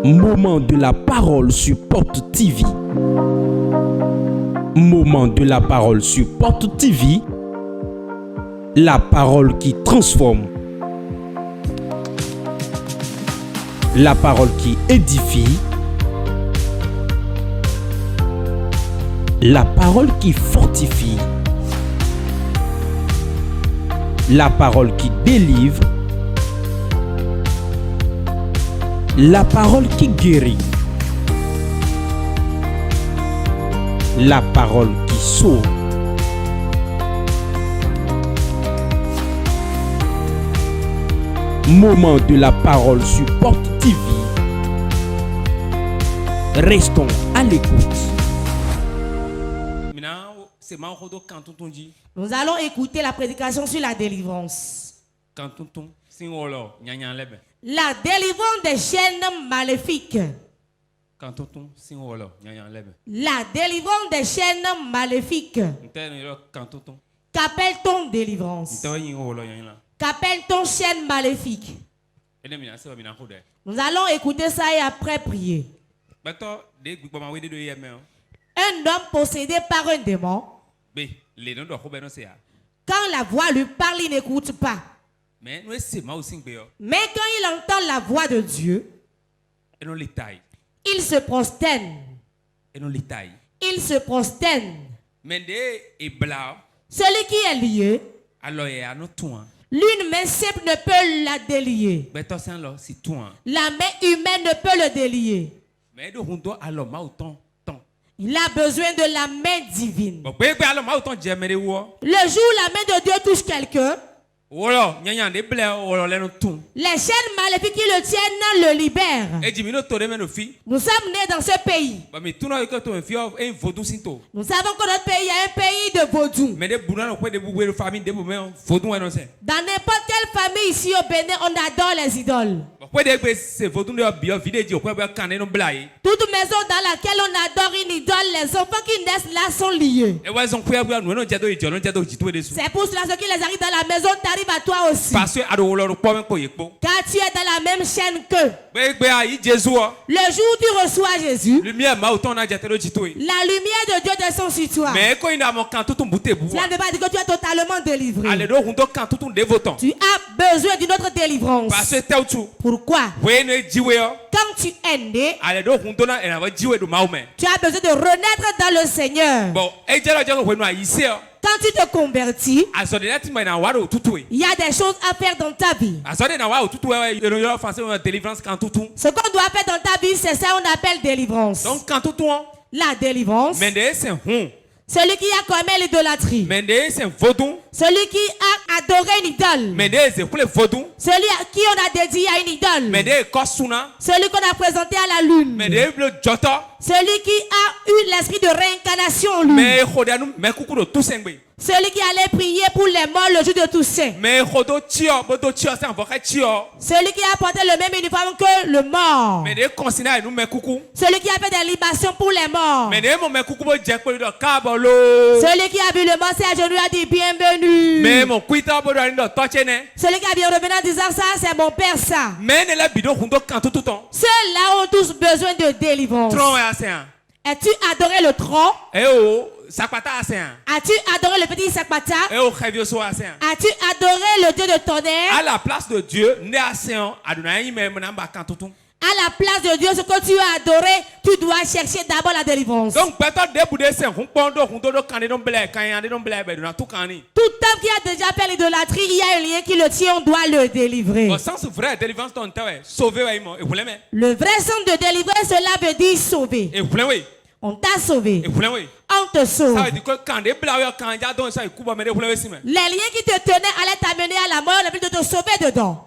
Moment de la parole sur Porte TV. Moment de la parole sur Porte TV. La parole qui transforme. La parole qui édifie. La parole qui fortifie. La parole qui délivre. La parole qui guérit. La parole qui sauve. Moment de la parole sur Porte TV. Restons à l'écoute. Nous allons écouter la prédication sur la délivrance. La délivrance des chaînes maléfiques. La délivrance des chaînes maléfiques. Qu'appelle-t-on délivrance? Qu'appelle-t-on chaîne maléfique? Nous allons écouter ça et après prier. Un homme possédé par un démon, quand la voix lui parle, il n'écoute pas. Mais quand il entend la voix de Dieu, il se prosterne. Il se prosterne. Celui qui est lié, l'une main simple ne peut la délier. La main humaine ne peut le délier. Il a besoin de la main divine. Le jour où la main de Dieu touche quelqu'un, les chaînes maléfiques qui le tiennent le libèrent. Nous sommes nés dans ce pays. Nous savons que notre pays est un pays de vaudou. Dans n'importe quelle famille ici au Bénin, on adore les idoles. Toute maison dans laquelle on adore une idole, les enfants qui naissent là sont liés. C'est pour cela que les arrivent dans la maison t'arrive à toi aussi. Car tu es dans la même chaîne qu'eux. Le jour où tu reçois Jésus, la lumière de Dieu descend sur toi. Cela ne veut pas dire que tu es totalement délivré. Tu as besoin d'une autre délivrance. Pourquoi? Quand tu es né, tu as besoin de renaître dans le Seigneur. Quand tu te convertis, il y a des choses à faire dans ta vie. Ce qu'on doit faire dans ta vie, c'est ça qu'on appelle délivrance. La délivrance, celui qui a commis l'idolâtrie, celui qui a adoré une idole, celui à qui on a dédié à une idole, celui qu'on a présenté à la lune, celui qui a eu l'esprit de réincarnation en lui, celui qui allait prier pour les morts le jour de Toussaint, celui qui a porté le même uniforme que le mort, celui qui a fait des libations pour les morts, celui qui a vu le mort s'est agenouillé et a dit bienvenue, celui qui a bien revenu en disant ça c'est mon père ça. Ceux-là ont tous besoin de délivrance. As-tu adoré le tronc? As-tu adoré le petit Sakpata? As-tu adoré le Dieu de tonnerre? À la place de Dieu, à la place de Dieu, ce que tu as adoré, tu dois chercher d'abord la délivrance. Tout homme qui a déjà fait l'idolâtrie, il y a un lien qui le tient, on doit le délivrer. Le vrai sens de délivrer, cela veut dire sauver. On t'a sauvé. On te sauve. Les liens qui te tenaient allaient t'amener à la mort, on a envie de te sauver dedans.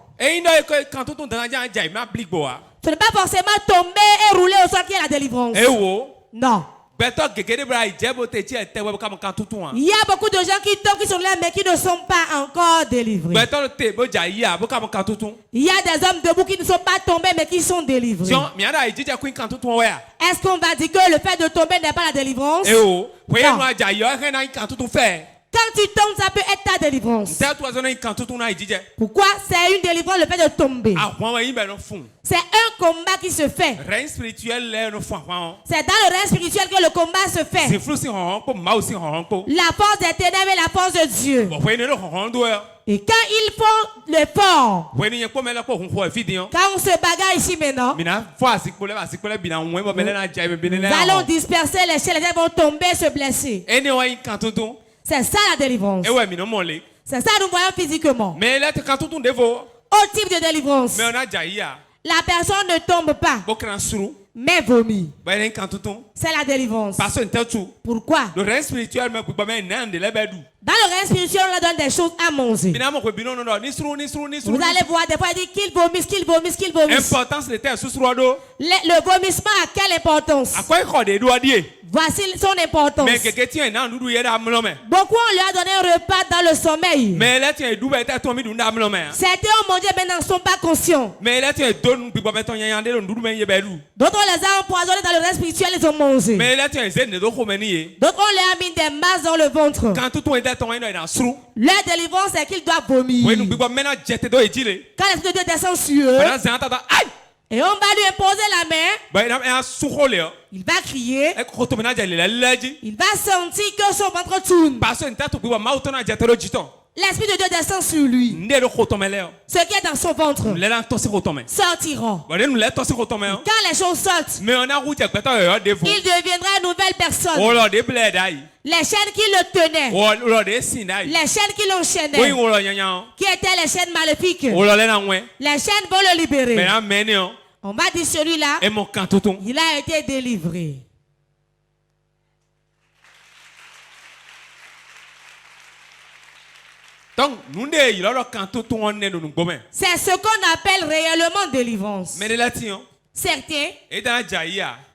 Ce n'est pas forcément tomber et rouler au sol qui est la délivrance. Non. Il y a beaucoup de gens qui tombent, qui sont là, mais qui ne sont pas encore délivrés. Il y a des hommes debout qui ne sont pas tombés, mais qui sont délivrés. Est-ce qu'on va dire que le fait de tomber n'est pas la délivrance? Non. Quand tu tombes, ça peut être ta délivrance. Pourquoi? C'est une délivrance le fait de tomber. C'est un combat qui se fait. C'est dans le règne spirituel que le combat se fait. La force des ténèbres et la force de Dieu. Et quand ils font l'effort, quand on se bagarre ici maintenant, nous allons disperser les chaînes, les gens vont tomber et se blesser. C'est ça la délivrance. C'est ça nous voyons physiquement. Au type de délivrance, la personne ne tombe pas, mais vomit. C'est la délivrance. Pourquoi? Dans le règne spirituel, on leur donne des choses à manger. Vous allez voir des fois il dit qu'il vomisse, qu'il vomisse, qu'il vomisse. Le vomissement a quelle importance? Voici son importance. Beaucoup on lui a donné un repas dans le sommeil. Certains ont mangé mais n'en sont pas conscients. D'autres on les a empoisonnés dans le règne spirituel, ils ont mangé. D'autres on leur a mis des masses dans le ventre. Leur délivrance c'est qu'ils doivent vomir. Quand l'esprit de Dieu descend sur eux, et on va lui imposer la main, il va crier, il va sentir que son ventre tourne. L'esprit de Dieu descend sur lui. Ce qui est dans son ventre sortiront. Quand les choses sortent, il deviendra une nouvelle personne. Les chaînes qui le tenaient, les chaînes qui l'enchaînaient, qui étaient les chaînes maléfiques, les chaînes vont le libérer. On va dire celui-là, il a été délivré. C'est ce qu'on appelle réellement délivrance. Certains,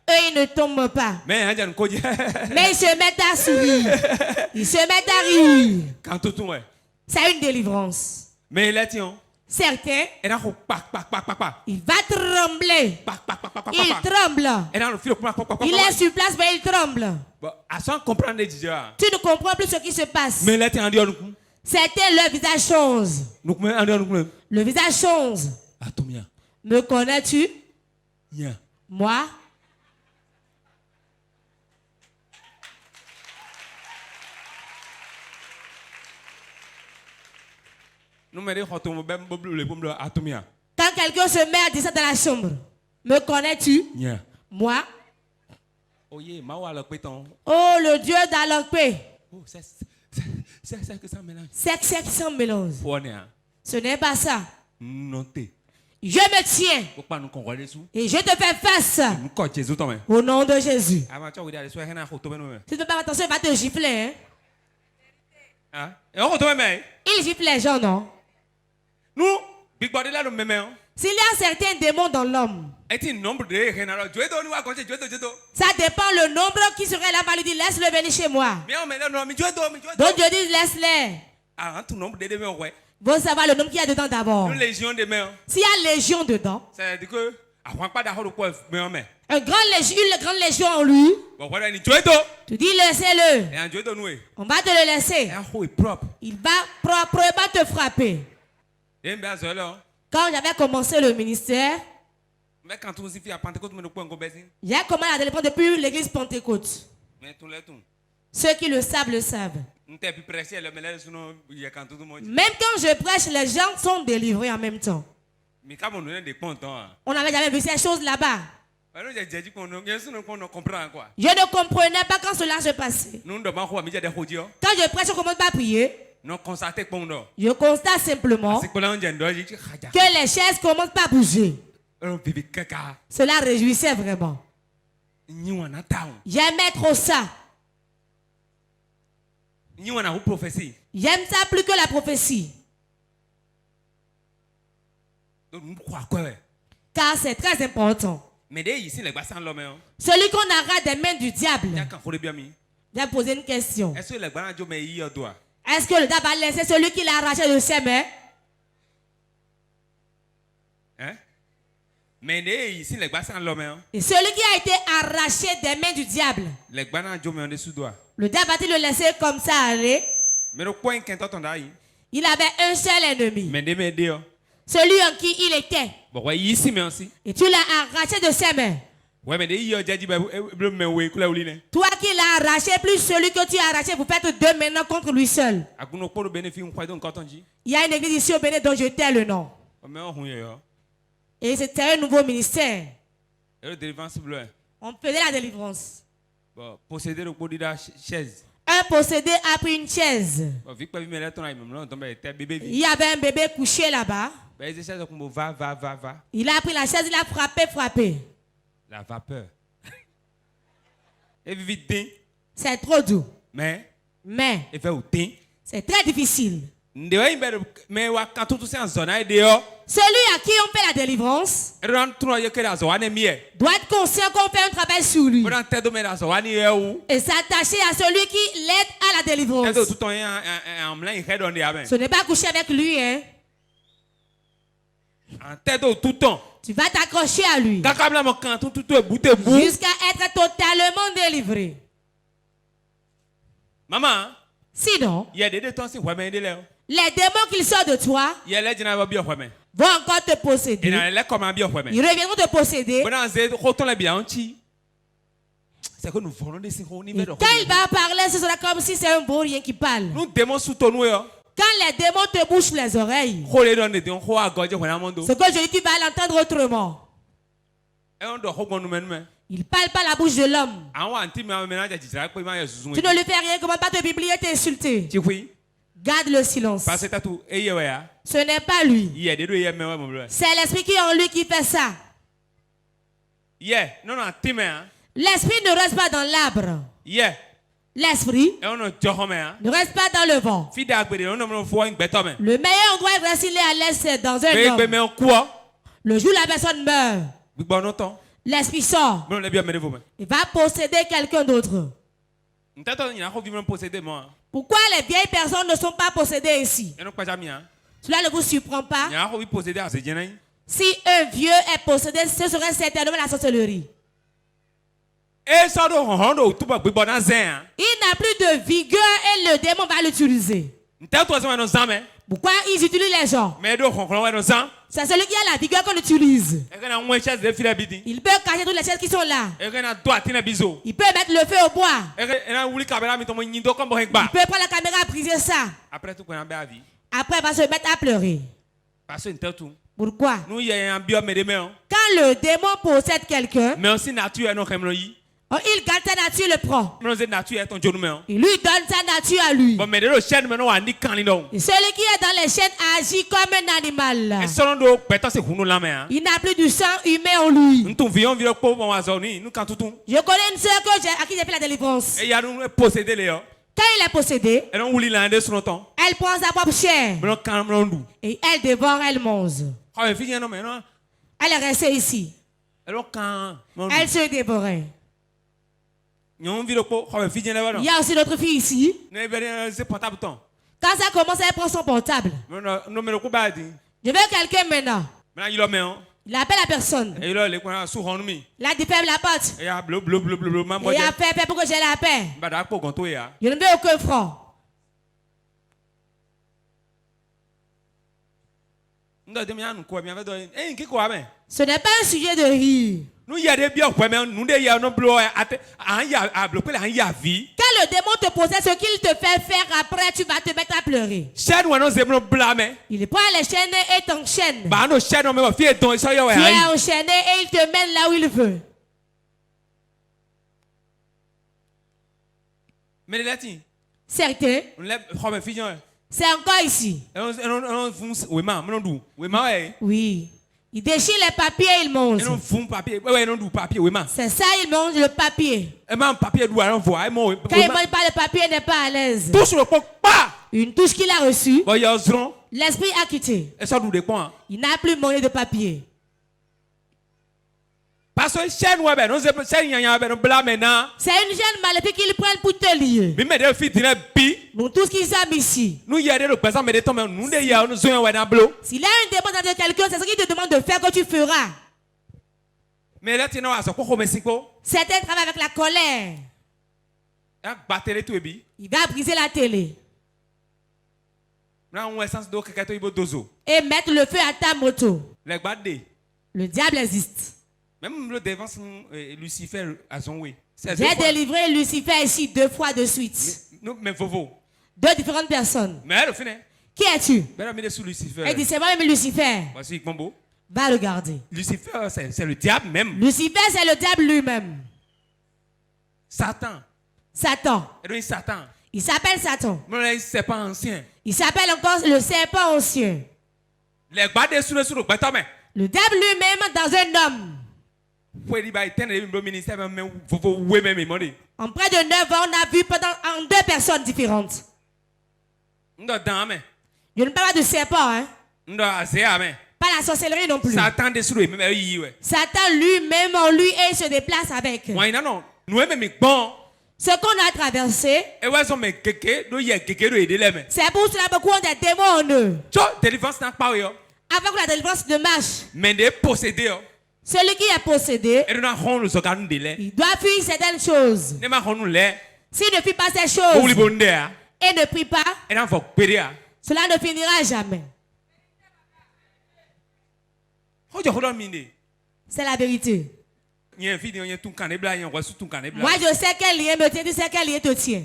eux, ils ne tombent pas. Mais ils se mettent à sourire. Ils se mettent à rire. C'est une délivrance. Certains, il va trembler. Il tremble. Il est sur place, mais il tremble. Tu ne comprends plus ce qui se passe. C'était le visage change. Le visage change. Me connais-tu? Moi? Quand quelqu'un se met à descendre dans la chambre, me connais-tu? Moi? Oh, le Dieu d'Alokpe. C'est que ça mélange. Ce n'est pas ça. Je me tiens et je te fais face au nom de Jésus. Si tu ne fais pas attention, il va te gifler. Hein? Il gifle les gens, non? S'il y a certains démons dans l'homme, ça dépend le nombre qui serait là, va lui dire laisse-le venir chez moi. Donc Dieu dit laisse-les. Vous savez le nombre qu'il y a dedans d'abord. S'il y a légion dedans, une grande légion en lui, tu dis laissez-le. On va te le laisser. Il va proprement te frapper. Quand j'avais commencé le ministère, j'ai commencé à délivrer depuis l'église Pentecôte. Ceux qui le savent, le savent. Même quand je prêche, les gens sont délivrés en même temps. On n'avait jamais vu ces choses là-bas. Je ne comprenais pas quand cela se passait. Quand je prêche, je ne commence pas à prier. Je constate simplement que les chaises ne commencent pas à bouger. Cela réjouissait vraiment. J'aimais trop ça. J'aime ça plus que la prophétie. Car c'est très important. Celui qu'on arrache des mains du diable. Je vais poser une question. Est-ce que le diable va laisser celui qui l'a arraché de ses mains? Et celui qui a été arraché des mains du diable, le diable va-t-il le laisser comme ça aller? Il avait un seul ennemi. Celui en qui il était. Et tu l'as arraché de ses mains. Toi qui l'as arraché, plus celui que tu as arraché, vous faites deux maintenant contre lui seul. Il y a une église ici au Bénin dont je tais le nom. Et c'était un nouveau ministère. On faisait la délivrance. Un possédé a pris une chaise. Il y avait un bébé couché là-bas. Il a pris la chaise, il a frappé. La vapeur. C'est trop doux. Mais c'est très difficile. Celui à qui on fait la délivrance doit être conscient qu'on fait un travail sur lui et s'attacher à celui qui l'aide à la délivrance. Ce n'est pas coucher avec lui, hein? Tu vas t'accrocher à lui jusqu'à être totalement délivré. Maman, sinon, il y a des les démons qui sortent de toi vont encore te posséder. Ils reviendront te posséder. C'est que nous volons des signes. Quand il va parler, ce sera comme si c'est un beau rien qui parle. Quand les démons te bouchent les oreilles, ce que je dis, tu vas l'entendre autrement. Il ne parle pas la bouche de l'homme. Tu ne lui fais rien, comment pas te biblier et t'insulter. Garde le silence. Ce n'est pas lui. C'est l'esprit qui est en lui qui fait ça. L'esprit ne reste pas dans l'arbre. L'esprit ne reste pas dans le vent. Le meilleur endroit de rester à l'aise, c'est dans un homme. Le jour où la personne meurt, l'esprit sort. Il va posséder quelqu'un d'autre. Pourquoi les vieilles personnes ne sont pas possédées ici? Cela ne vous surprend pas? Si un vieux est possédé, ce serait certainement la sorcellerie. Il n'a plus de vigueur et le démon va l'utiliser. Pourquoi ils utilisent les gens? C'est celui qui a la vigueur qu'on utilise. Il peut cacher toutes les chaises qui sont là. Il peut mettre le feu au bois. Il peut prendre la caméra et briser ça. Après, il va se mettre à pleurer. Pourquoi? Quand le démon possède quelqu'un, il garde sa nature, le prend. Il lui donne sa nature à lui. Et celui qui est dans les chaînes agit comme un animal. Il n'a plus du sang humain en lui. Je connais une soeur à qui j'ai fait la délivrance. Quand il est possédé, elle prend sa propre chair et elle dévore, elle mange. Elle est restée ici. Elle se dévorait. Il y a aussi notre fille ici. Quand ça commence, elle prend son portable. Je veux quelqu'un maintenant. Il appelle la personne. Il a dit ferme la porte. Il a fait pour que j'ai la paix. Je ne veux aucun franc. Ce n'est pas un sujet de rire. Quand le démon te possède, ce qu'il te fait faire après, tu vas te mettre à pleurer. Il prend les chaînes et t'enchaîne. Tu es enchaîné et il te mène là où il veut. Certains, c'est encore ici. Oui. Il déchire les papiers et il mange. C'est ça, il mange le papier. Quand il mange pas le papier, il n'est pas à l'aise. Une touche qu'il a reçue, l'esprit a quitté. Il n'a plus mangé de papier. C'est une chaîne maléfique qu'ils prennent pour te lier. Nous tous qui sommes ici. S'il y a un démon dans quelqu'un, c'est ce qu'il te demande de faire que tu feras. Certains travaillent avec la colère. Il va briser la télé. et mettre le feu à ta moto. Le diable existe. Même le défense Lucifer à son oui. J'ai délivré Lucifer ici 2 fois de suite. Mais Vovo. 2 différentes personnes. Mais elle finit. Qui es-tu? Elle dit c'est moi-même Lucifer. Voici Combo. Va regarder. Lucifer, c'est le diable même. Lucifer, c'est le diable lui-même. Satan. Satan. Satan. Il s'appelle Satan. Le serpent ancien. Il s'appelle encore le serpent ancien. Le diable lui-même dans un homme. En près de 9 ans, on a vu en 2 personnes différentes. Je ne parle pas de serpent, hein? Pas la sorcellerie non plus. Satan lui-même en lui et il se déplace avec. Ce qu'on a traversé, c'est pour cela beaucoup ont des démons en eux. Avant que la délivrance ne marche, celui qui est possédé, il doit fuir certaines choses. S'il ne fuit pas ces choses et ne prie pas, cela ne finira jamais. C'est la vérité. Moi, je sais quel lien me tient, tu sais quel lien te tient.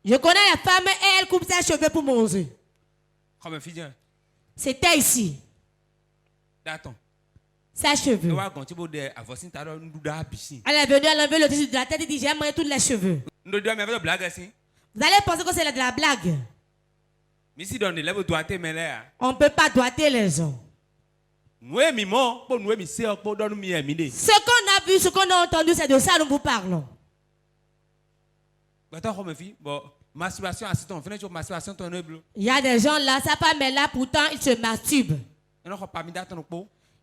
Je connais la femme et elle coupe ses cheveux pour manger. C'était ici. Ses cheveux. Elle est venue, elle a enlevé le tissu de la tête et dit j'ai mangé tous les cheveux. Vous allez penser que c'est de la blague. On ne peut pas doiter les gens. Ce qu'on a vu, ce qu'on a entendu, c'est de ça que nous vous parlons. Il y a des gens là, sa femme est là, pourtant il se masturbe.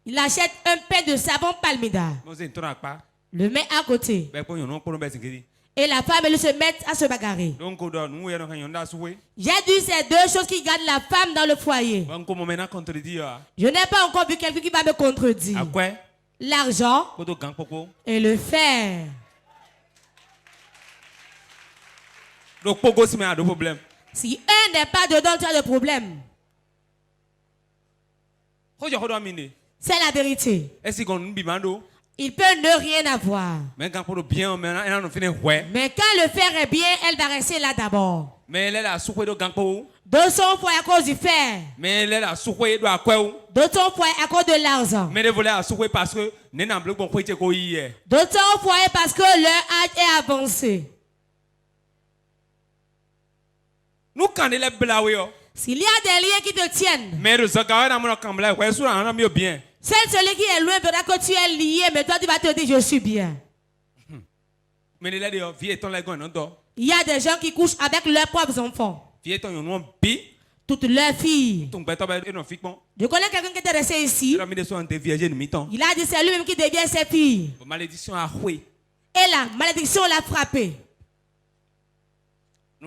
Il achète un pain de savon Palmida. Le met à côté. Et la femme, elle se met à se bagarrer. J'ai dit ces 2 choses qui gardent la femme dans le foyer. Je n'ai pas encore vu quelqu'un qui va me contredire. L'argent et le fer. Si un n'est pas dedans, tu as le problème. C'est la vérité. Il peut ne rien avoir. Mais quand le fer est bien, elle va rester là d'abord. D'autres sont foyés à cause du fer. D'autres sont foyés à cause de l'argent. D'autres sont foyés parce que leur âge est avancé. S'il y a des liens qui te tiennent, c'est celui qui est loin verra que tu es lié, mais toi tu vas te dire je suis bien. Il y a des gens qui couchent avec leurs propres enfants. Toutes leurs filles. Je connais quelqu'un qui était resté ici. Il a dit c'est lui-même qui devient ses filles. Et la malédiction l'a frappé. Je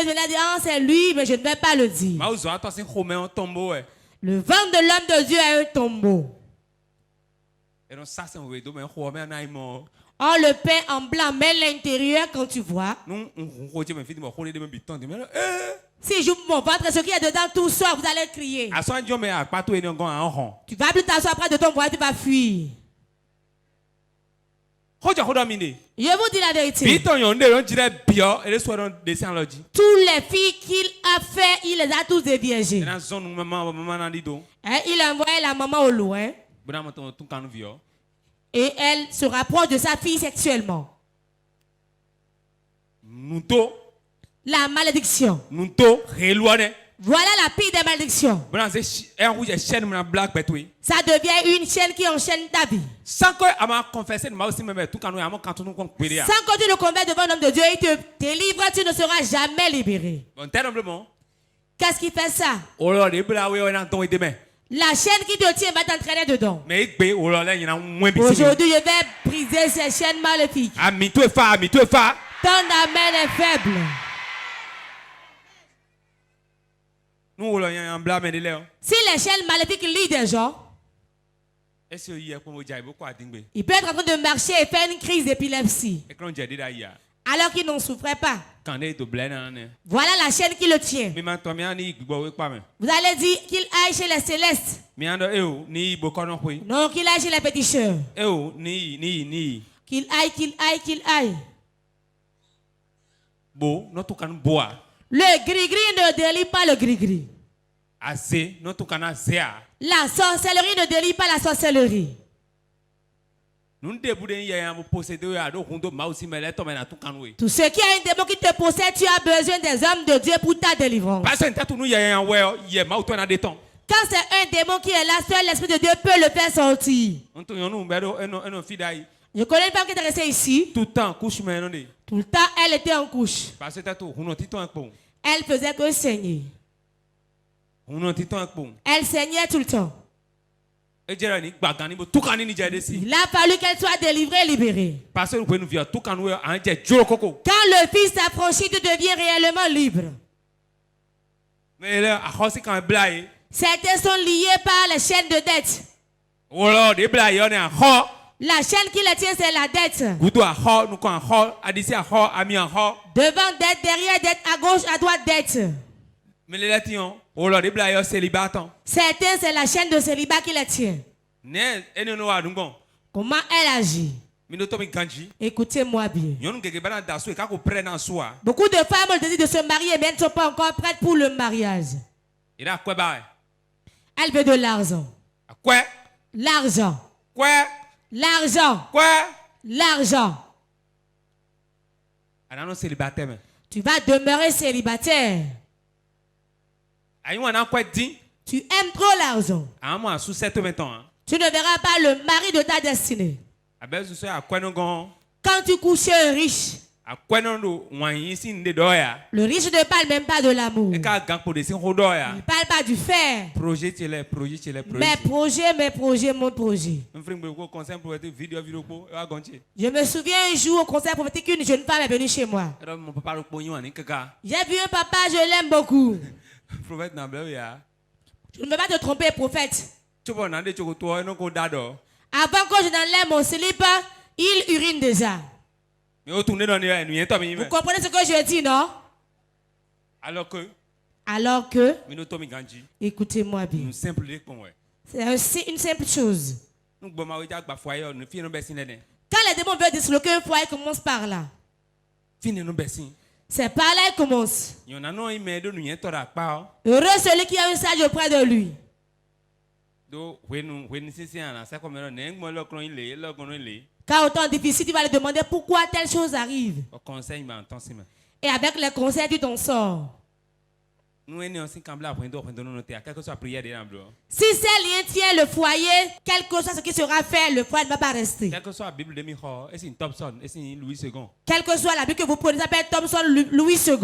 venais dire c'est lui, mais je ne vais pas le dire. Le ventre de l'homme de Dieu est un tombeau. On le peint en blanc, mais l'intérieur, quand tu vois, si j'ouvre mon ventre, ce qui est dedans tout sort, vous allez crier. Tu vas plus t'asseoir près de ton voisin, tu vas fuir. Je vous dis la vérité. Tous les filles qu'il a fait, il les a tous déviégées. Et il a envoyé la maman au loin. Et elle se rapproche de sa fille sexuellement. La malédiction. Voilà la pire des malédictions. Ça devient une chaîne qui enchaîne ta vie. Sans que tu ne converses devant l'homme de Dieu, il te délivre, tu ne seras jamais libéré. Qu'est-ce qui fait ça? La chaîne qui te tient va t'entraîner dedans. Aujourd'hui, je vais briser ces chaînes maléfiques. Ton amen est faible. Si les chaînes maléfiques lient des gens, il peut être en train de marcher et faire une crise d'épilepsie alors qu'il n'en souffrait pas. Voilà la chaîne qui le tient. Vous allez dire qu'il aille chez les célestes. Non, qu'il aille chez les petits chers. Qu'il aille. Le gris-gris ne délie pas le gris-gris. La sorcellerie ne délie pas la sorcellerie. Tout ce qui a un démon qui te possède, tu as besoin des hommes de Dieu pour ta délivrance. Quand c'est un démon qui est là, seul l'Esprit de Dieu peut le faire sortir. Je connais une femme qui est restée ici. Tout le temps, elle était en couche. Elle faisait que saigner. Elle saignait tout le temps. Il a fallu qu'elle soit délivrée et libérée. Quand le Fils s'affranchit, tu deviens réellement libre. Certains sont liés par les chaînes de dette. La chaîne qui les tient, c'est la dette. Devant dette, derrière dette, à gauche, à droite dette. Certains, c'est la chaîne de célibat qui les tient. Comment elle agit? Écoutez-moi bien. Beaucoup de femmes ont le désir de se marier, mais elles ne sont pas encore prêtes pour le mariage. Elle veut de l'argent. L'argent. L'argent. L'argent. Tu vas demeurer célibataire. Tu aimes trop l'argent. Tu ne verras pas le mari de ta destinée. Quand tu couches un riche, le riche ne parle même pas de l'amour. Il ne parle pas du faire. Mes projets, mon projet. Je me souviens un jour au concert prophétique, une jeune femme est venue chez moi. J'ai vu un papa, je l'aime beaucoup. Je ne veux pas te tromper, prophète. Avant que je n'enlève mon slip, il urine déjà. Vous comprenez ce que je dis, non? Alors que écoutez-moi bien. C'est une simple chose. Quand les démons veulent disloquer un foyer, commence par là. C'est par là qu'il commence. Heureux celui qui a un sage auprès de lui. Quand autant difficile, tu vas lui demander pourquoi telle chose arrive. Et avec les conseils, tu t'en sors. Si ces liens tiennent le foyer, quel que soit ce qui sera fait, le foyer ne va pas rester. Quelle que soit la Bible que vous prenez, ça peut être Thompson, Louis II.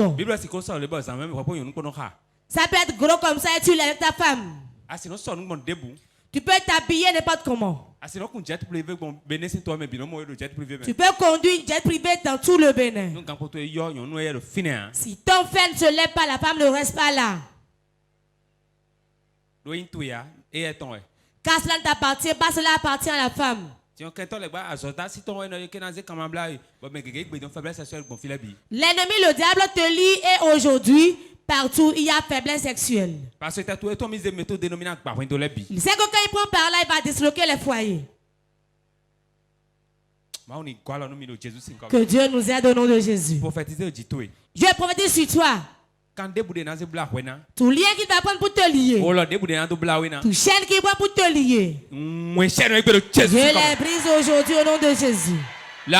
Ça peut être gros comme ça et tu l'as avec ta femme. Tu peux t'habiller n'importe comment. Tu peux conduire jet privé dans tout le Bénin. Si ton frère ne se lève pas, la femme ne reste pas là. Car cela ne t'appartient pas, cela appartient à la femme. L'ennemi, le diable, te lie et aujourd'hui, partout, il y a faiblesse sexuelle. Il sait que quand il prend par là, il va disloquer les foyers. Que Dieu nous aide au nom de Jésus. Je prophétise sur toi. Tout lien qu'il va prendre pour te lier. Tout chaîne qu'il prend pour te lier. Je les brise aujourd'hui au nom de Jésus. Je les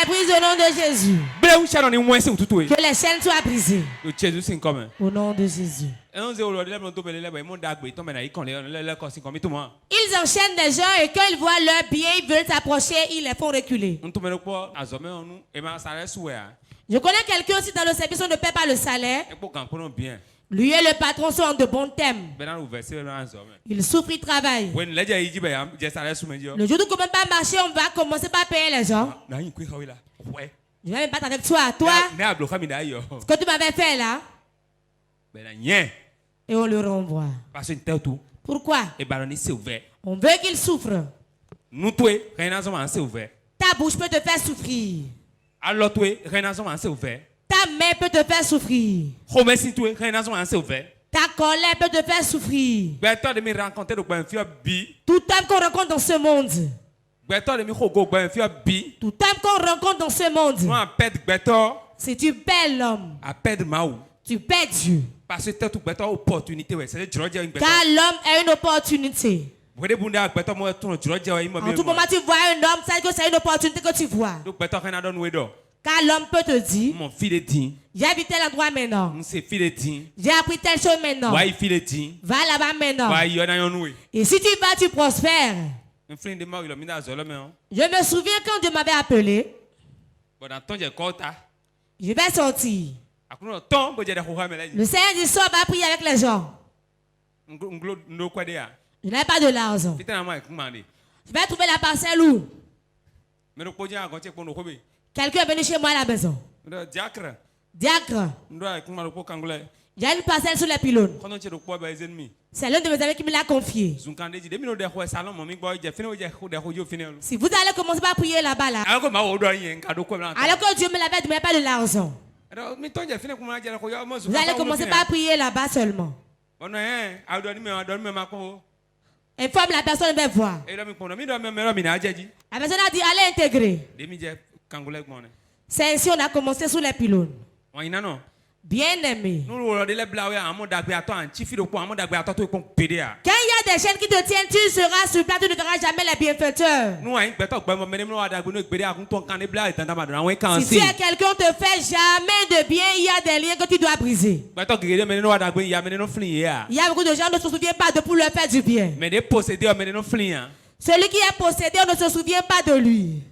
brise au nom de Jésus. Que les chaînes soient brisées. Au nom de Jésus. Ils enchaînent des gens et quand ils voient leur bien, ils veulent s'approcher, ils les font reculer. Je connais quelqu'un aussi dans le service, on ne paie pas le salaire. Lui et le patron sont en de bons thèmes. Il souffre, il travaille. Le jour où tu ne commences pas à marcher, on va commencer par payer les gens. Je vais me battre avec toi. Toi, ce que tu m'avais fait là. Et on le renvoie. Pourquoi? On veut qu'il souffre. Ta bouche peut te faire souffrir. Alors toi, ta main peut te faire souffrir. Ta colère peut te faire souffrir. Tout homme qu'on rencontre dans ce monde. Tout homme qu'on rencontre dans ce monde. Si tu perds l'homme, tu perds Dieu. Car l'homme est une opportunité. En tout moment, tu vois un homme, ça veut dire que c'est une opportunité que tu vois. Car l'homme peut te dire, j'ai habité tel endroit maintenant. J'ai appris telle chose maintenant. Va là-bas maintenant. Et si tu vas, tu prospères. Je me souviens quand Dieu m'avait appelé. Je vais sortir. Le Seigneur dit, sors, va prier avec les gens. Je n'ai pas de l'argent. Je vais trouver la parcelle où quelqu'un est venu chez moi à la maison. Diacre. Il y a une parcelle sur les pylônes. C'est l'un de mes amis qui me l'a confié. Si vous allez commencer par prier là-bas, là, alors que Dieu me l'avait dit, mais pas de l'argent. Vous allez commencer par prier là-bas seulement. Informe la personne va voir. La personne a dit, allez intégrer. C'est ainsi on a commencé sous les pylônes. Bien aimé. Quand il y a des chaînes qui te tiennent, tu seras sur place, tu ne seras jamais les bienfaiteurs. Si tu es quelqu'un, on te fait jamais de bien, il y a des liens que tu dois briser. Il y a beaucoup de gens qui ne se souviennent pas de pour leur faire du bien. Celui qui est possédé, on ne se souvient pas de lui.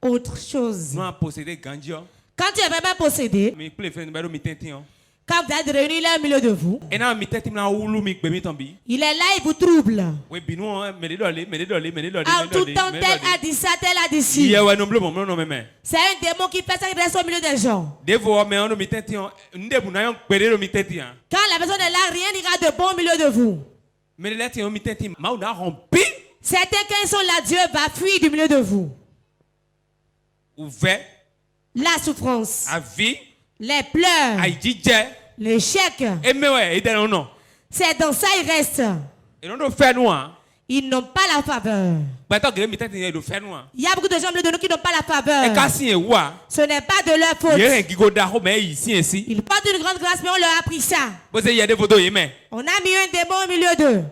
Autre chose. Quand tu es vraiment possédé, quand vous êtes réunis là au milieu de vous, il est là, il vous trouble. En tout temps, tel a dit ça, tel a dit ci. C'est un démon qui fait ça, qui reste au milieu des gens. Quand la personne est là, rien n'ira de bon au milieu de vous. Certains, quand ils sont là, Dieu va fuir du milieu de vous. La souffrance, les pleurs, l'échec. C'est dans ça qu'ils restent. Ils n'ont pas la faveur. Il y a beaucoup de gens de nous qui n'ont pas la faveur. Ce n'est pas de leur faute. Ils portent une grande grâce, mais on leur a pris ça. On a mis un démon au milieu d'eux.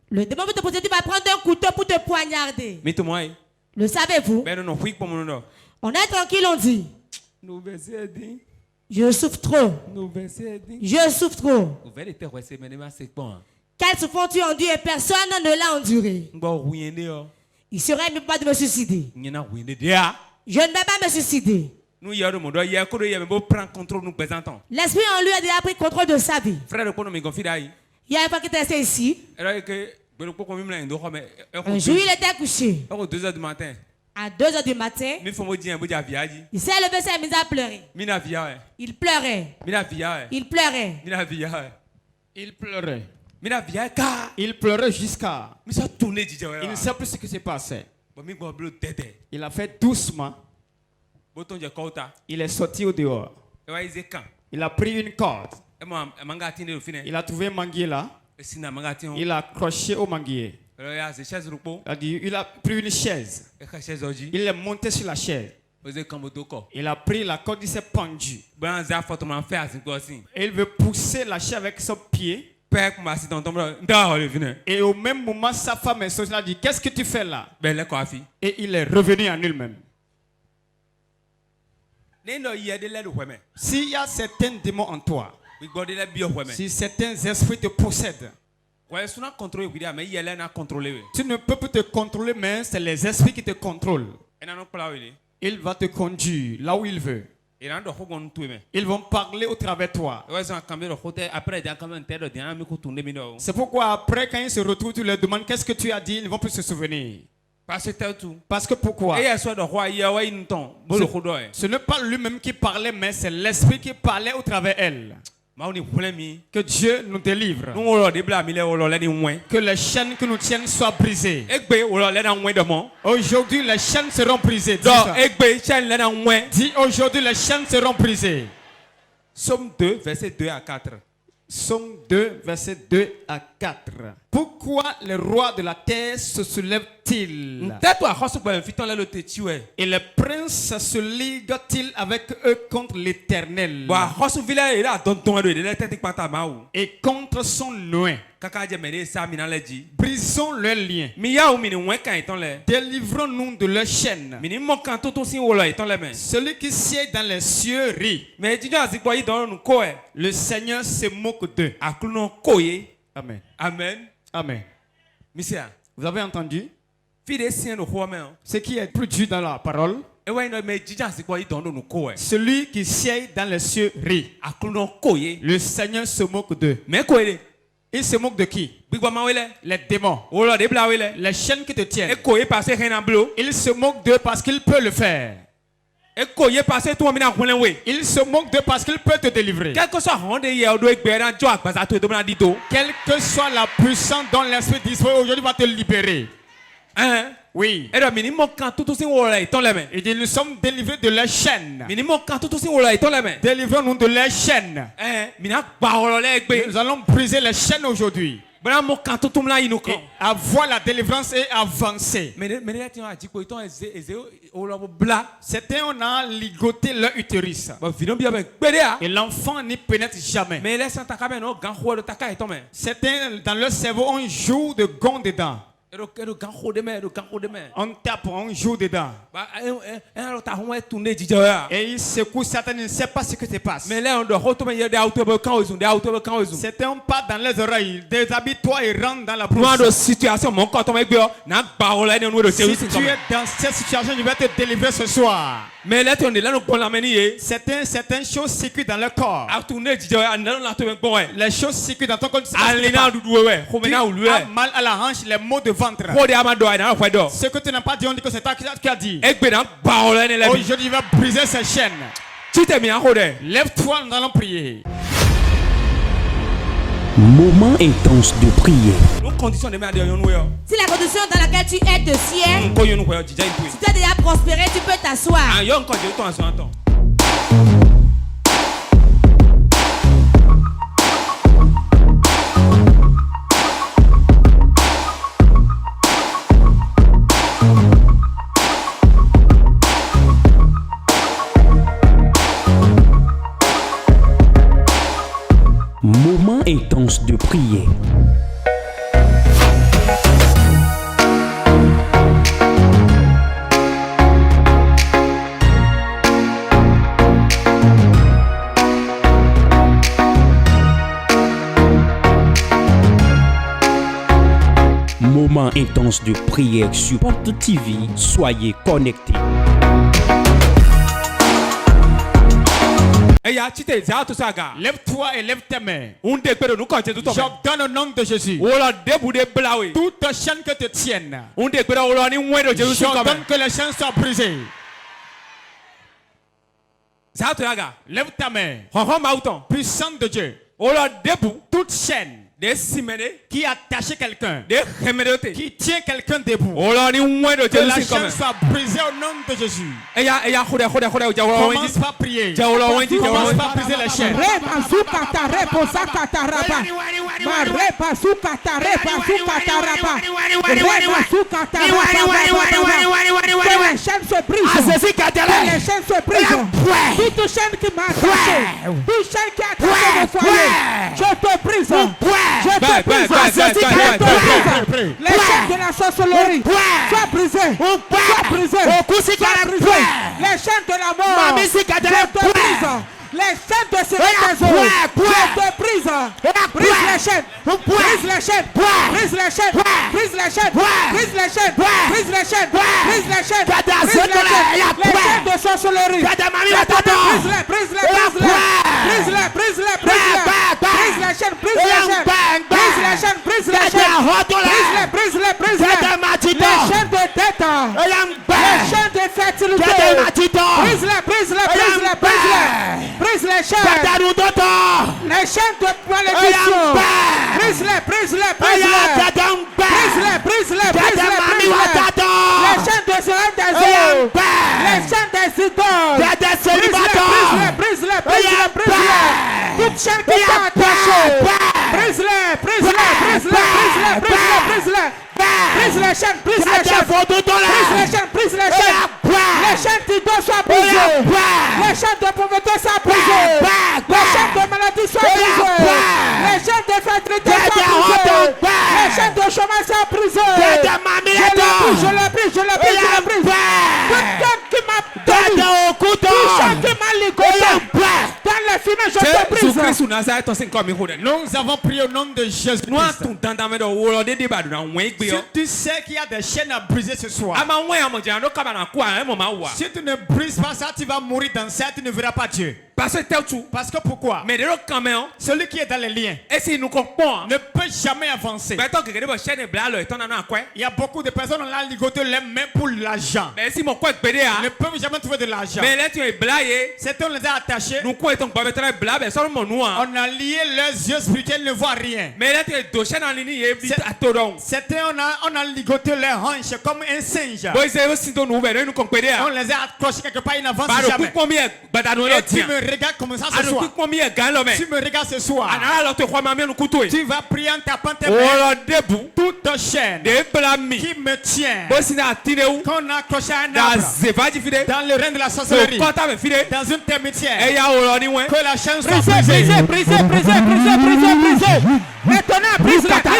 Le démon peut te poser, tu vas prendre un couteau pour te poignarder. Le savez-vous? On est tranquille, on dit. Je souffre trop. Je souffre trop. Quelle souffrance tu endures et personne ne l'a enduré. Il serait même pas de me suicider. Je ne vais pas me suicider. L'esprit en lui a déjà pris contrôle de sa vie. Il y a un fois qu'il était resté ici. Un jour, il était couché. À 2h du matin, il s'est levé, s'est mis à pleurer. Il pleurait. Il pleurait. Il pleurait. Il pleurait jusqu'à... Il ne sait plus ce qui s'est passé. Il a fait doucement. Il est sorti au dehors. Il a pris une corde. Il a trouvé un manguier là. Il a accroché au manguier. Il a pris une chaise. Il est monté sur la chaise. Il a pris la corde, il s'est pendu. Et il veut pousser la chaise avec son pied. Et au même moment, sa femme est sortie. Elle a dit, qu'est-ce que tu fais là? Et il est revenu en lui-même. S'il y a certains démons en toi, si certains esprits te possèdent, tu ne peux plus te contrôler, mais c'est les esprits qui te contrôlent. Il va te conduire là où il veut. Ils vont parler au travers de toi. C'est pourquoi après, quand ils se retrouvent, tu leur demandes qu'est-ce que tu as dit, ils ne vont plus se souvenir. Parce que pourquoi? Ce n'est pas lui-même qui parlait, mais c'est l'esprit qui parlait au travers elle. Que Dieu nous délivre. Que les chaînes que nous tiennent soient brisées. Aujourd'hui, les chaînes seront brisées. Dis aujourd'hui, les chaînes seront brisées. Psaume 2, verset 2 à 4. Psaume 2, verset 2 à 4. Pourquoi les rois de la terre se soulèvent-ils? Et les princes se liguent-ils avec eux contre l'Éternel et contre son nom? Brisons leurs liens. Délivrons-nous de leurs chaînes. Celui qui siège dans les cieux rit. Le Seigneur se moque d'eux. Amen. Amen. Amen. Vous avez entendu? Ce qui est produit dans la parole. Celui qui siège dans les cieux rit. Le Seigneur se moque d'eux. Il se moque de qui? Les démons. Les chaînes qui te tiennent. Il se moque d'eux parce qu'il peut le faire. Il se moque d'eux parce qu'il peut te délivrer. Quelle que soit la puissance dont l'esprit dispose, aujourd'hui va te libérer. Oui. Il dit nous sommes délivrés de la chaîne. Délivrons-nous de la chaîne. Nous allons briser les chaînes aujourd'hui. Et avoir la délivrance et avancer. Certains on a ligoté leur utérus. Et l'enfant n'y pénètre jamais. Certains dans leur cerveau on joue de gond dedans. On tape, on joue dedans. Et il secoue, Satan ne sait pas ce que se passe. Certains partent dans les oreilles, déshabille-toi et rentre dans la brousse. Si tu es dans cette situation, je vais te délivrer ce soir. Certaines choses circulent dans le corps. Les choses circulent dans ton corps. Tu as mal à la hanche, les maux de ventre. Ce que tu n'as pas dit, on dit que c'est toi qui as dit. Aujourd'hui, je vais briser ces chaînes. Lève-toi, nous allons prier. Moment intense de prière. Si la condition dans laquelle tu es te sied, si tu as déjà prospéré, tu peux t'asseoir. Moment intense de prière. Moment intense de prière sur Porte TV. Soyez connectés. Lève-toi et lève tes mains. J'ordonne au nom de Jésus. Toute chaîne que te tienne. J'ordonne que les chaînes soient brisées. Lève ta main. Puissante de Dieu. Toute chaîne qui a attaché quelqu'un, qui tient quelqu'un debout, que la chaîne soit brisée au nom de Jésus. Commence par prier. Commence par briser les chaînes. Que les chaînes se brisent. Que les chaînes se brisent. Toute chaîne qui m'a attaché, toute chaîne qui a attaché mon foyer, je te brise. Je te brise. Les chaînes de la sorcellerie soient brisées. Soient brisées. Les chaînes de la mort, je te brise. Les chaînes de ces réseaux, je te brise. Brise les chaînes. Brise les chaînes. Brise les chaînes. Brise les chaînes. Brise les chaînes. Brise les chaînes. Brise les chaînes. Brise les chaînes. Les chaînes de sorcellerie. Brise-les. Brise-les. Brise-les. Brise-les. Brise les chaînes. Brise les chaînes. Brise les chaînes. Brise les chaînes. Brise-les. Brise-les. Brise-les. Les chaînes de tête. Les chaînes de tête. fertilité. Brise les chaînes. Les chaînes de malédiction. Brise-les. Les chaînes de Sérène des eaux. Les chaînes des idoles. Brise-les. Toute chaîne qui t'a attaché. Brise-les. Brise les chaînes. Les chaînes d'idoles soient brisées. Les chaînes de pauvreté soient brisées. Les chaînes de maladie soient brisées. Les chaînes de fertilité soient brisées. Les chaînes de chômage soient brisées. Je les brise. Tout qui m'a donné, tout qui m'a ligoté dans les finances, je te brise. Nous avons prié au nom de Jésus. Si tu sais qu'il y a des chaînes à briser ce soir, si tu ne brises pas ça, tu vas mourir dans ça, tu ne verras pas Dieu. Parce que pourquoi? Celui qui est dans les liens ne peut jamais avancer. Il y a beaucoup de personnes qui ont ligoté les mains pour l'argent. Ils ne peuvent jamais trouver de l'argent. Certains les a attachés. On a lié leurs yeux spirituels, ils ne voient rien. Certains on a ligoté leurs hanches comme un singe. On les a accrochés quelque part, ils n'avancent jamais. Et tu me regardes comme ça ce soir. Tu me regardes ce soir. Tu vas prier en tapant tes mains. Toute chaîne qui me tient, qu'on a accroché à un arbre, dans le règne de la sorcellerie, dans une termitière, que la chaîne soit brisée. Maintenant, brise la chaîne.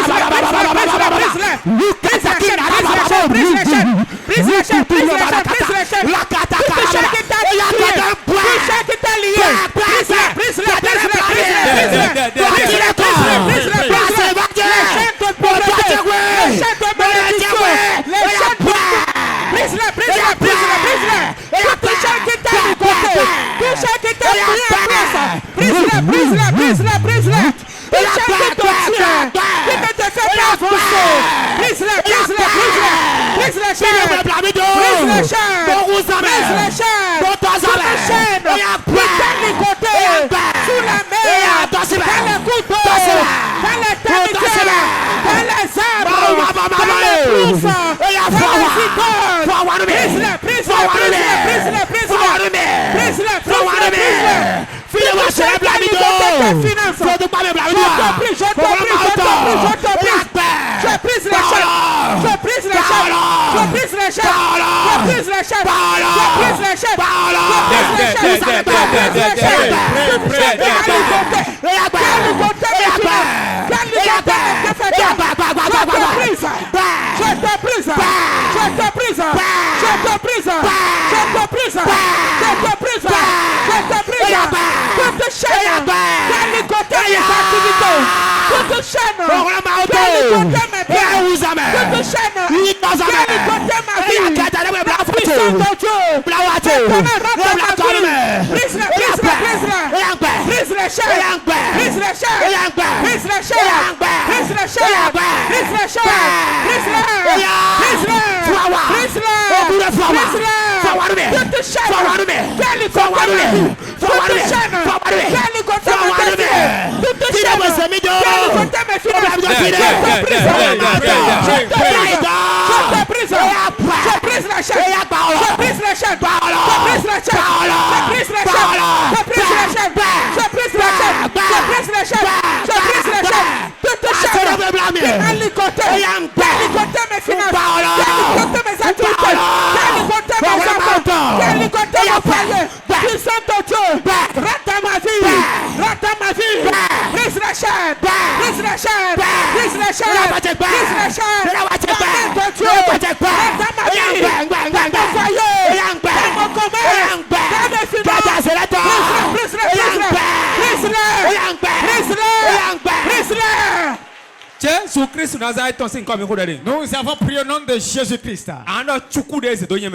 Nous avons prié au nom de Jésus-Christ.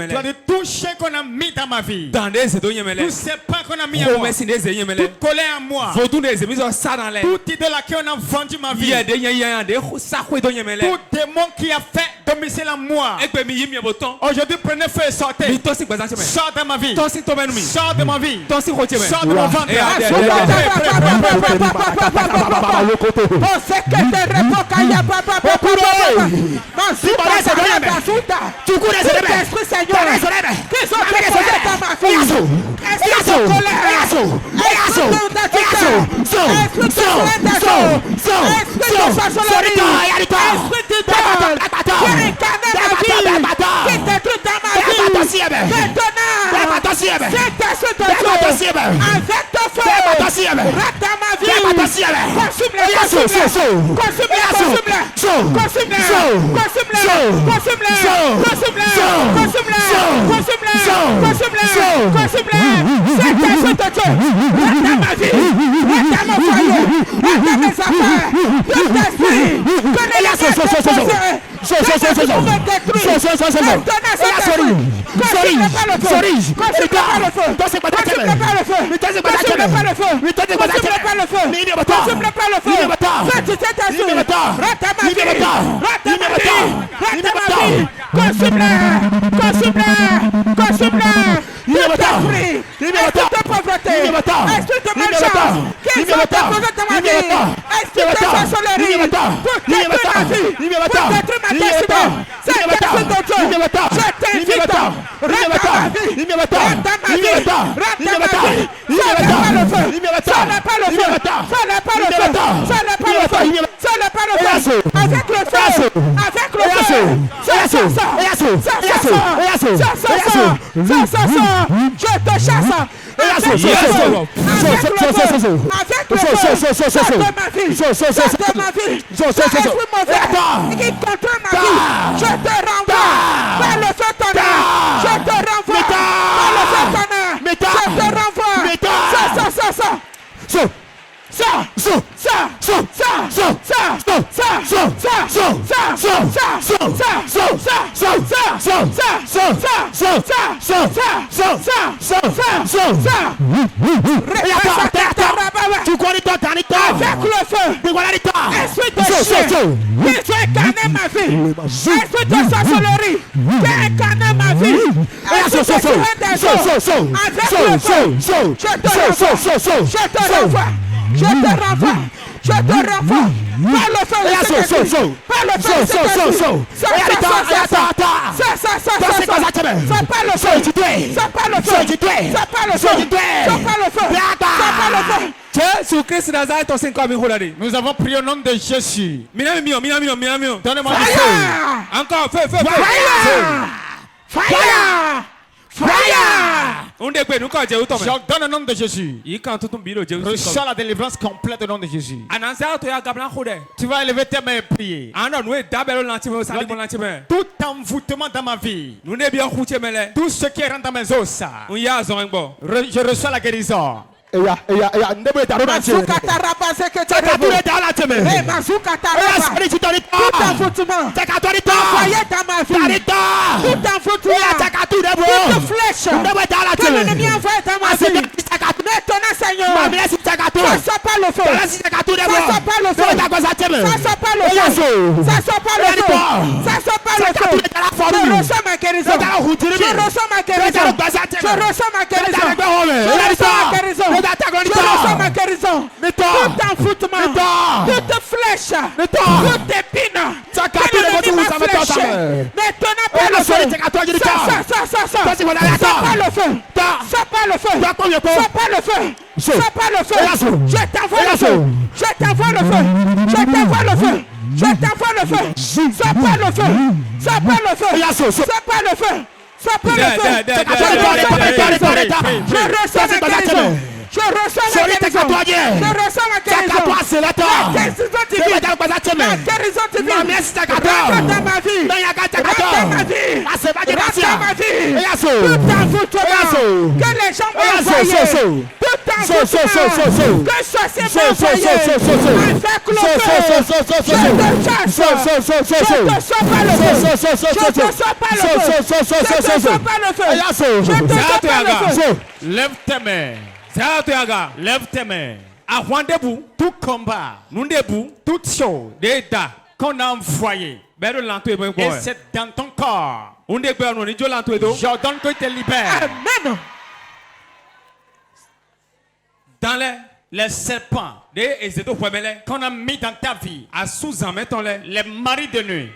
Tu as dit tout chien qu'on a mis dans ma vie. Tous ces pas qu'on a mis en moi. Toute colère en moi. Toute idée laquelle on a vendu ma vie. Tout démon qui a fait domicile en moi. Aujourd'hui, prenez feu et sortez. Sors de ma vie. Sors de ma vie. Sors de mon ventre. Nous avons prié au nom de Jésus. Donnez-moi du feu. Encore feu. J'ordonne au nom de Jésus. Reçois la délivrance complète au nom de Jésus. Tu vas élever tes mains et prier. Tout envoûtement dans ma vie. Tout ce qui rentre dans mes os. Je reçois la guérison. Tout envoûtement, toute flèche, toute épine, ça pas le feu. Je t'envoie le feu. Ça pas le feu. Je reçois la guérison. La guérison divine. Rentre dans ma vie. Tout envoûtement. Que les gens m'ont envoyé. Tout envoûtement. Que sorcier m'a envoyé. Avec le feu. Je te chasse. Je te sors par le feu. Je te sors par le feu. Je te sors par le feu. Je te sors par le feu. Lève tes mains. Lève tes mains. Tout combat, toute chose qu'on a envoyé, et c'est dans ton corps. J'ordonne que tu te libères. Amen. Dans les serpents qu'on a mis dans ta vie, les maris de nuit,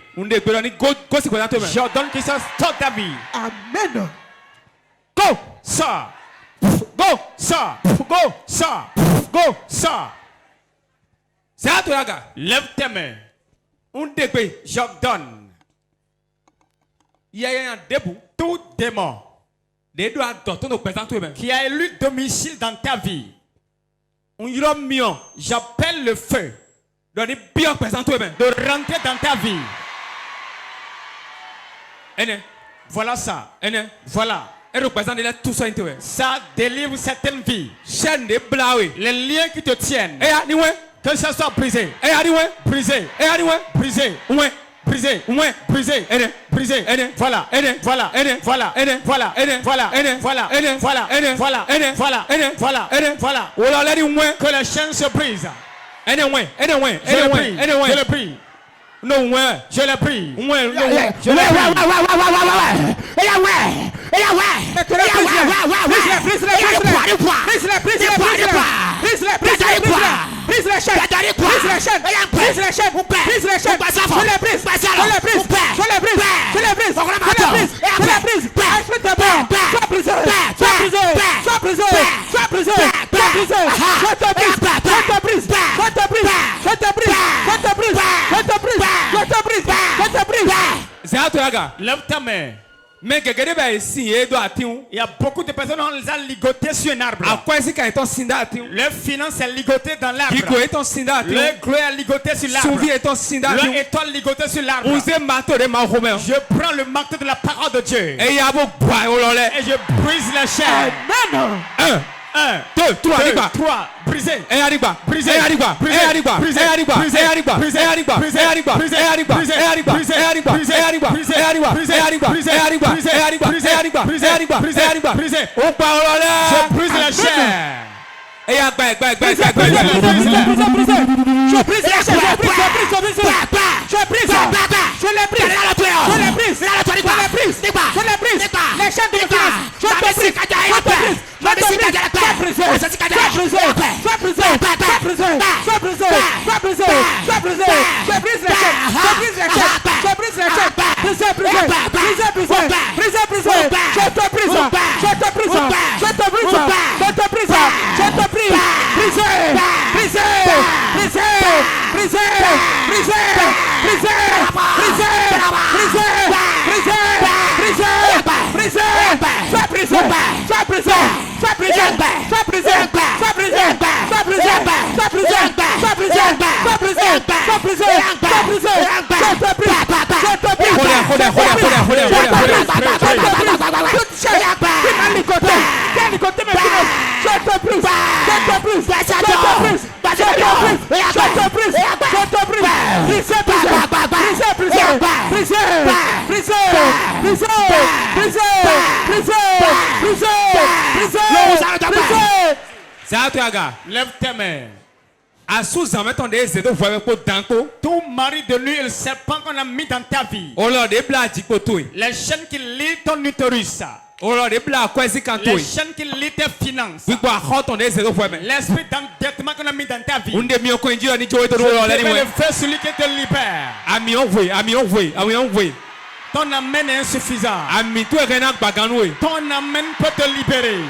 j'ordonne qu'ils sortent de ta vie. Amen. Go, sors. Go, sors. Go, sors. Go, sors. Lève tes mains. J'ordonne. Tout démon qui a élu domicile dans ta vie, j'appelle le feu de rentrer dans ta vie. Voilà ça. Voilà. Ça délivre certaines vies. Les liens qui te tiennent. Que ça soit brisé. Brisé. Brisé. Brisé. Brisé. Brisé. Voilà. Voilà. Voilà. Voilà. Voilà. Voilà. Voilà. Voilà. Que les chaînes se brisent. Je le prie. Non, ouais. Je l'ai pris. Ouais. Je l'ai pris. Lève ta main. Mais il y a beaucoup de personnes qui les a ligotés sur un arbre. Leur finance est ligotée dans l'arbre. Leur gloire est ligotée sur l'arbre. Leur étoile ligotée sur l'arbre. Je prends le marteau de la parole de Dieu. Et je brise la chair. Amen. 1, 2, 3, brisé. Brisé. Je brise la chair. Je brise la Lève tes mains. Tout mari de nuit et le serpent qu'on a mis dans ta vie. Les chaînes qui lient ton utérus. Les chaînes qui lient tes finances. L'esprit d'endettement qu'on a mis dans ta vie. Je vais le faire celui qui te libère. Ton amène est insuffisant. Ton amène peut te libérer.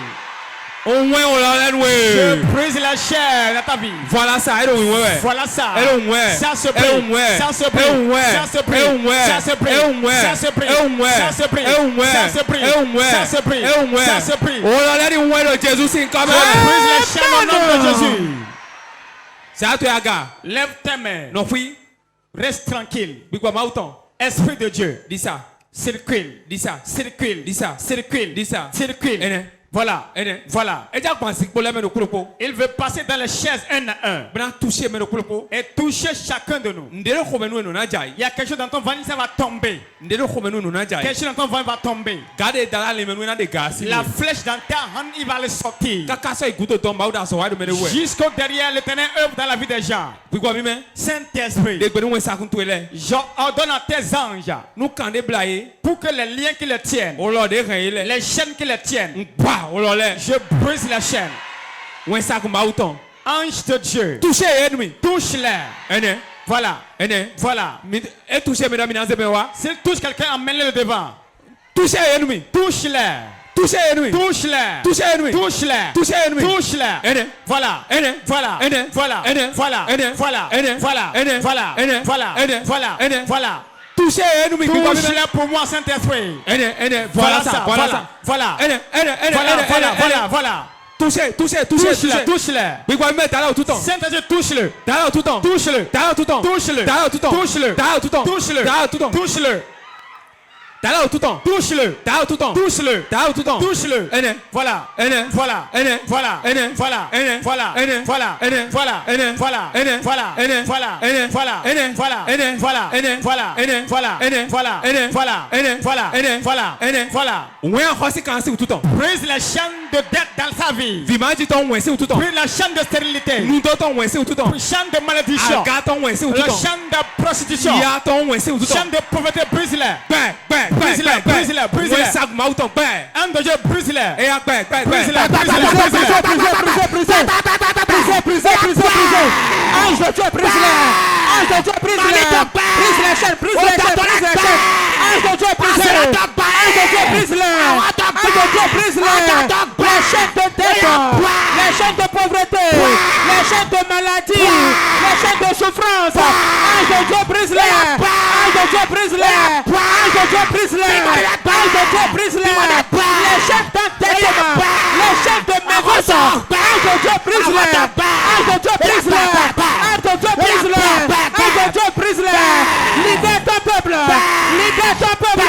Je brise la chair dans ta vie. Voilà ça. Voilà ça. Ça se brise. Ça se brise. Ça se brise. Ça se brise. Ça se brise. Ça se brise. Ça se brise. Ça se brise. Ça se brise. Je brise la chair au nom de Jésus. Lève tes mains. Reste tranquille. Esprit de Dieu. Dis ça. Circule. Dis ça. Circule. Dis ça. Circule. Dis ça. Circule. Voilà. Voilà. Il veut passer dans les chaises un à un. Et toucher chacun de nous. Il y a quelque chose dans ton ventre, ça va tomber. Quelque chose dans ton ventre va tomber. La flèche dans ta hand, il va le sortir. Jusqu'au derrière, l'Éternel œuvre dans la vie des gens. Saint-Esprit, ordonne à tes anges pour que les liens qui les tiennent, les chaînes qui les tiennent, je brise la chaîne. Ange de Dieu, touche-les. Voilà. Voilà. S'il touche quelqu'un, emmène-le le devant. Touche-les. Touche-les. Touche-les. Touche-les. Touche-les. Touche-les. Voilà. Voilà. Voilà. Voilà. Voilà. Voilà. Voilà. Voilà. Voilà. Touche-les pour moi, Saint-Esprit. Voilà ça. Voilà. Voilà. Voilà. Touche-le. Saint-Esprit, touche-le. Touche-le. Voilà. Brise la chaîne de dette dans sa vie. Brise la chaîne de stérilité. La chaîne de malédiction. La chaîne de prostitution. La chaîne de pauvreté. Brise-la. Brise-la. Un de Dieu, brise-la. Ange de Dieu, brise-la. Ange de Dieu, brise-la. Brise la chaîne, brise la chaîne, brise la chaîne. Ange de Dieu, brise-la. Ange de Dieu, brise-la. Ange de Dieu, brise-la. Les chaînes de dette, les chaînes de pauvreté, les chaînes de maladie, les chaînes de souffrance. Ange de Dieu, brise-la. Ange de Dieu, brise-la. Ange de Dieu, brise-la. Ange de Dieu, brise-la. Les chaînes d'entêtement, les chaînes de mévente. Ange de Dieu, brise-la. Ange de Dieu, brise-la. Ange de Dieu, brise-la. Ange de Dieu, brise-la. Libère ton peuple. Libère ton peuple.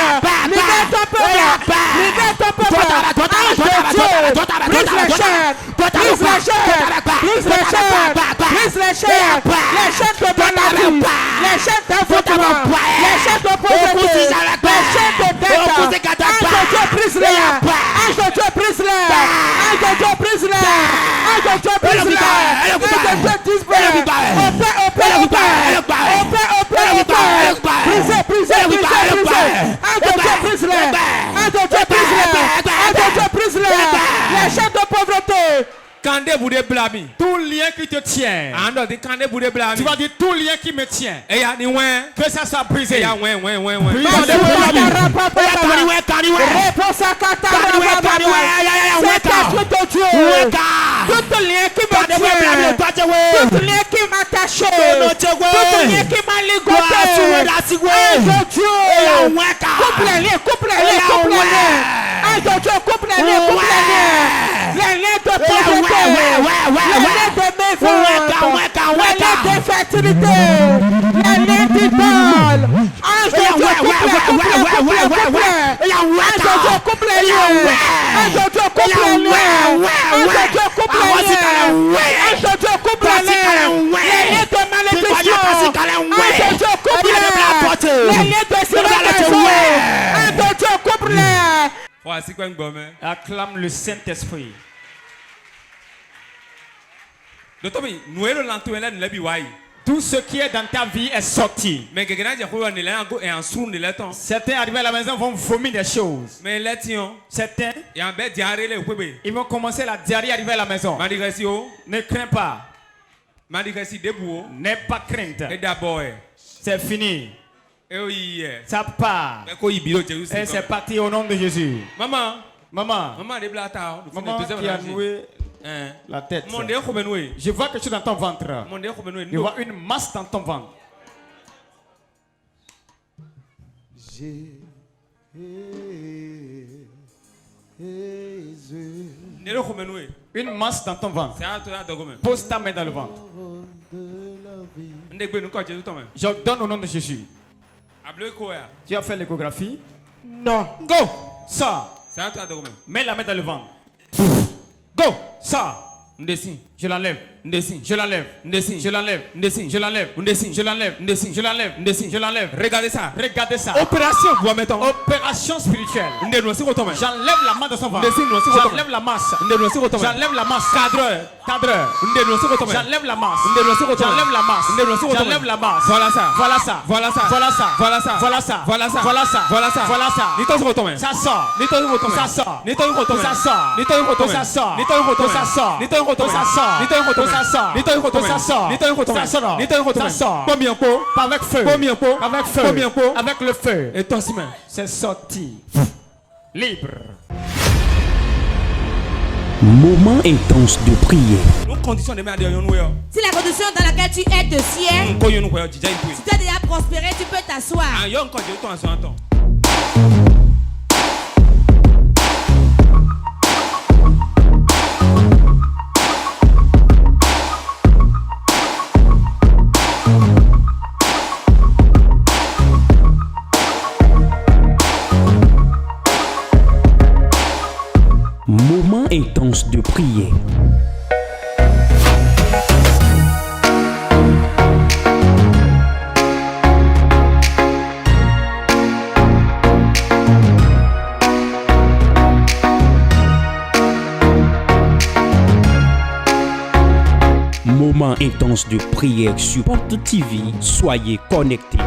Libère ton peuple. Libère ton peuple. Ange de Dieu, brise la chaîne. Brise la chaîne. Brise la chaîne. Brise la chaîne. Les chaînes de maladie. Les chaînes d'enfantement. Les chaînes de pauvreté. Les chaînes de dette. Ange de Dieu, brise-la. Ange de Dieu, brise-la. Ange de Dieu, brise-la. Ange de Dieu, brise-la. Ange de Dieu, disparaît. Brisez. Ange de Dieu, brise-la. Ange de Dieu, brise-la. Ange de Dieu, brise-la. Les chaînes de pauvreté. Tout lien qui te tient. Tu vas dire tout lien qui me tient. Que ça soit brisé. Tout lien qui me tient. Tout lien qui m'attache. Tout lien qui m'a ligoté. Coupe les liens. Coupe les liens. Les liens de pauvreté. Les liens de mévente. Les liens d'infertilité. Les liens d'idole. Ange de Dieu, coupe les liens. Ange de Dieu, coupe les liens. Ange de Dieu, coupe les liens. Ange de Dieu, coupe les liens. Les liens de malédiction. Ange de Dieu, coupe les liens. Les liens de séparation. Ange de Dieu, coupe les. Acclame le Saint-Esprit. Tout ce qui est dans ta vie est sorti. Certains arrivés à la maison vont vomir des choses. Certains, ils vont commencer la diarrhée arriver à la maison. Ne crains pas. N'aie pas crainte. C'est fini. Ça part. Et c'est parti au nom de Jésus. Maman qui a noué la tête. Je vois quelque chose dans ton ventre. Je vois une masse dans ton ventre. Une masse dans ton ventre. Pose ta main dans le ventre. Je donne au nom de Jésus. Tu as fait l'échographie. Non. Go. Ça. C'est à toi de même. Mets la main dans le ventre. Go. Ça. Ndesi. Je l'enlève. Ndesi. Je l'enlève. Ndesi. Je l'enlève. Ndesi. Je l'enlève. Ndesi. Je l'enlève. Ndesi. Je l'enlève. Ndesi. Je l'enlève. Regardez ça. Regardez ça. Opération. Vous mettez. Opération spirituelle. J'enlève la main de son ventre. J'enlève la masse. J'enlève la masse. Cadreur. Cadreur. J'enlève la masse. J'enlève la masse. J'enlève la masse. Voilà ça. Voilà ça. Voilà ça. Voilà ça. Voilà ça. Voilà ça. Voilà ça. Voilà ça. Voilà ça. Voilà ça. Ça sort. Ça sort. Ça sort. Ça sort. Ça sort. Ça sort. Ça sort. Combien pot? Avec feu. Combien pot? Avec feu. Combien pot? Avec le feu. Et toi, Simon? C'est sorti. Libre. Moment intense de prière. Si la condition dans laquelle tu es te sied, si tu as déjà prospéré, tu peux t'asseoir. Moment intense de prière. Moment intense de prière sur Porte TV. Soyez connectés.